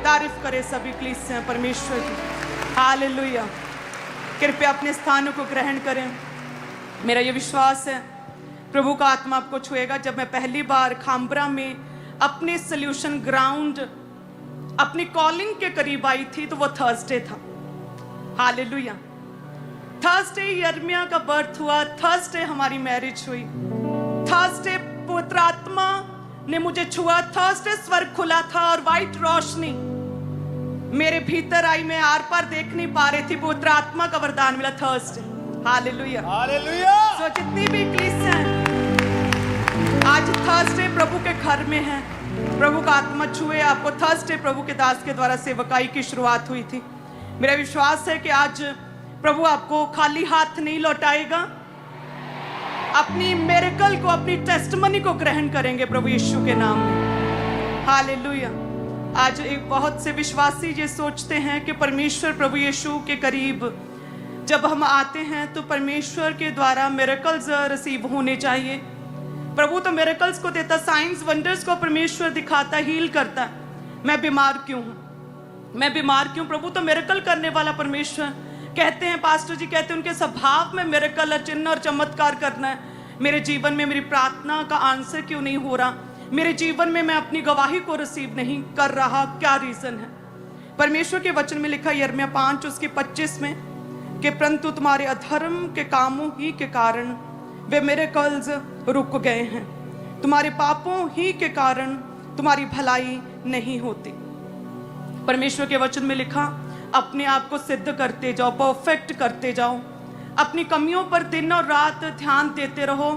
तारीफ करे सभी कलीसिया परमेश्वर की। हालेलुया। कृपया अपने स्थानों को ग्रहण करें। मेरा ये विश्वास है प्रभु का आत्मा आपको छुएगा। जब मैं पहली बार खाम्बरा में अपने सोल्यूशन ग्राउंड अपनी कॉलिंग के करीब आई थी तो वो थर्सडे था। हालेलुया। थर्सडे यिर्मयाह का बर्थ हुआ, थर्सडे हमारी मैरिज हुई, थर्सडे पवित्र आत्मा ने मुझे छुआ, थर्सडे स्वर्ग खुला था और वाइट रोशनी मेरे भीतर आई। मैं आर पार देख नहीं पा रही थी, पवित्र आत्मा का वरदान मिला थर्सडे। हालेलुया। हालेलुया। सो जितनी भी कलीसिया हैं आज थर्सडे प्रभु के घर में है, प्रभु का आत्मा छुए आपको। थर्सडे प्रभु के दास के द्वारा सेवकाई की शुरुआत हुई थी। मेरा विश्वास है कि आज प्रभु आपको खाली हाथ नहीं लौटाएगा, अपनी मिरेकल को, अपनी टेस्टमनी को ग्रहण करेंगे प्रभु यीशु के नाम में। हालेलुया। आज एक बहुत से विश्वासी ये सोचते हैं कि परमेश्वर प्रभु यीशु के करीब जब हम आते हैं तो परमेश्वर के द्वारा मिरेकल्स रिसीव होने चाहिए। प्रभु तो मिरेकल्स को देता, साइंस वंडर्स को परमेश्वर दिखाता, हील करता। मैं बीमार क्यों हूं, मैं बीमार क्यों? प्रभु तो मिरेकल करने वाला परमेश्वर। कहते हैं, पास्टर जी कहते हैं उनके स्वभाव में मिरेकल और चिन्ह और चमत्कार करना है। मेरे जीवन में मेरी प्रार्थना का आंसर क्यों नहीं हो रहा? मेरे जीवन में मैं अपनी गवाही को रिसीव नहीं कर रहा, क्या रीजन है? परमेश्वर के वचन में लिखा यिर्मयाह 5 उसके 25 में कि परंतु तुम्हारे अधर्म के कामों ही के कारण वे मिरेकल्स रुक गए हैं, तुम्हारे पापों ही के कारण तुम्हारी भलाई नहीं होती। परमेश्वर के वचन में लिखा अपने आप को सिद्ध करते जाओ, परफेक्ट करते जाओ, अपनी कमियों पर दिन और रात ध्यान देते रहो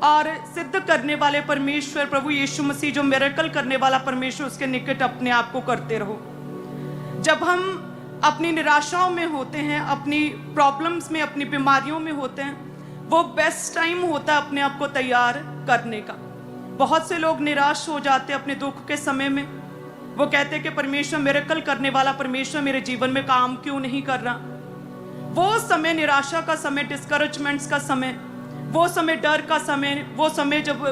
और सिद्ध करने वाले परमेश्वर प्रभु यीशु मसीह जो मिरेकल करने वाला परमेश्वर उसके निकट अपने आप को करते रहो। जब हम अपनी निराशाओं में होते हैं, अपनी प्रॉब्लम्स में, अपनी बीमारियों में होते हैं, वो बेस्ट टाइम होता है अपने आप को तैयार करने का। बहुत से लोग निराश हो जाते हैं अपने दुख के समय में। वो कहते हैं कि परमेश्वर मिरेकल करने वाला परमेश्वर मेरे जीवन में काम क्यों नहीं कर रहा? वो समय निराशा का समय, डिस्करेजमेंट्स का समय, वो समय डर का समय, वो समय जब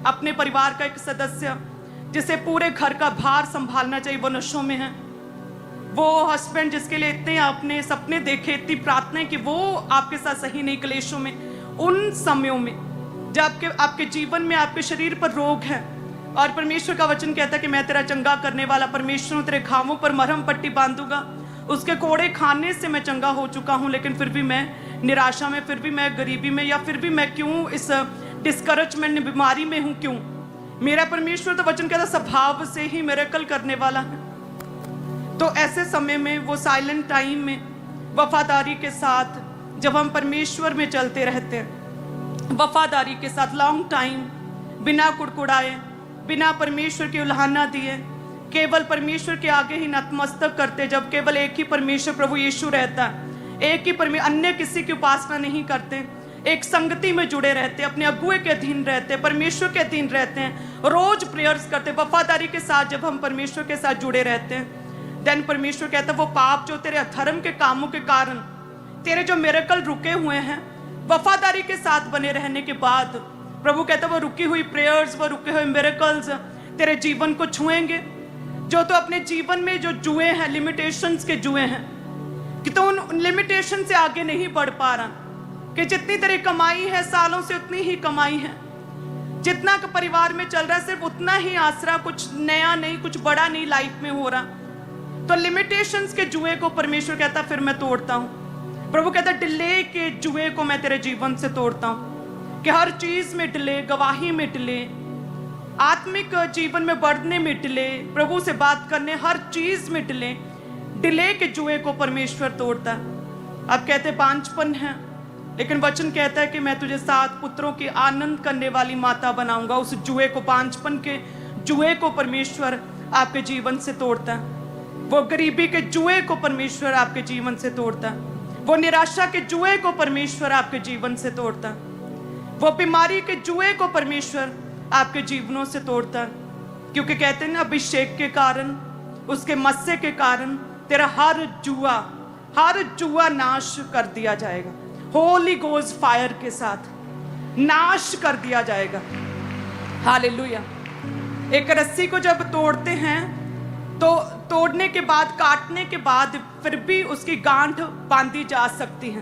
अपने परिवार का एक सदस्य जिसे पूरे घर का भार संभालना चाहिए वो नशों में है। वो हस्बैंड जिसके लिए इतने आपने सपने देखे, इतनी प्रार्थनाएं कि वो आपके साथ सही नहीं, क्लेशों में। उन समयों में जब आपके जीवन में, आपके शरीर पर रोग है और परमेश्वर का वचन कहता है कि मैं तेरा चंगा करने वाला परमेश्वर हूं, तेरे घावों पर मरहम पट्टी बांधूंगा। उसके कोड़े खाने से मैं चंगा हो चुका हूं, लेकिन फिर भी मैं निराशा में, फिर भी मैं गरीबी में, या फिर भी मैं क्यों इस डिस्करेजमेंट बीमारी में हूं? क्यों? मेरा परमेश्वर तो वचन कहता स्वभाव से ही मिरेकल करने वाला है। तो ऐसे समय में, वो साइलेंट टाइम में, वफादारी के साथ जब हम परमेश्वर में चलते रहते हैं, वफादारी के साथ लॉन्ग टाइम, बिना कुड़कुड़ाए, बिना परमेश्वर की उल्हाना दिए, केवल परमेश्वर के आगे ही नतमस्तक करते, जब केवल एक ही परमेश्वर प्रभु यीशु रहता है, एक ही परमेश्वर, अन्य किसी की उपासना नहीं करते, एक संगति में जुड़े रहते, अपने अगुए के अधीन रहते, परमेश्वर के अधीन रहते हैं, रोज प्रेयर्स करते, वफादारी के साथ जब हम परमेश्वर के साथ जुड़े रहते हैं, देन परमेश्वर कहता है वो पाप जो तेरे अधर्म के कामों के कारण, तेरे जो मिरेकल रुके हुए हैं, वफादारी के साथ बने रहने के बाद प्रभु कहता है वो रुकी हुई प्रेयर्स, वो रुके हुए मिरेकल्स तेरे जीवन को छुएंगे। जो तो अपने जीवन में जो जुए हैं, लिमिटेशंस के जुए हैं, कि तो उन लिमिटेशन से आगे नहीं बढ़ पा रहा, कि जितनी तेरी कमाई है सालों से उतनी ही कमाई है, जितना का परिवार में चल रहा है सिर्फ उतना ही आसरा, कुछ नया नहीं, कुछ बड़ा नहीं लाइफ में हो रहा। तो लिमिटेशंस के जुए को परमेश्वर कहता फिर मैं तोड़ता हूं। प्रभु कहता डिले के जुए को मैं तेरे जीवन से तोड़ता हूं, कि हर चीज में डिले, गवाही में डिले, आत्मिक जीवन में बढ़ने में डिले, प्रभु से बात करने, हर चीज में डिले, डिले के जुए को परमेश्वर तोड़ता है। आप कहते बांझपन है, लेकिन वचन कहता है कि मैं तुझे 7 पुत्रों की आनंद करने वाली माता बनाऊंगा। उस जुए को, बांझपन के जुए को परमेश्वर आपके जीवन से तोड़ता है। वो गरीबी के जुए को परमेश्वर आपके जीवन से तोड़ता है। वो निराशा के जुए को परमेश्वर आपके जीवन से तोड़ता है। वो बीमारी के जुए को परमेश्वर आपके जीवनों से तोड़ता है। क्योंकि कहते हैं ना, अभिषेक के कारण, उसके मस्से के कारण तेरा हर जुआ नाश कर दिया जाएगा। होली गोस्ट फायर के साथ नाश कर दिया जाएगा। हालेलुया। एक रस्सी को जब तोड़ते हैं तो तोड़ने के बाद, काटने के बाद फिर भी उसकी गांठ बांधी जा सकती है,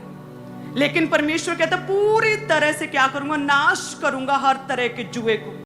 लेकिन परमेश्वर कहता पूरी तरह से क्या करूंगा, नाश करूंगा हर तरह के जुए को।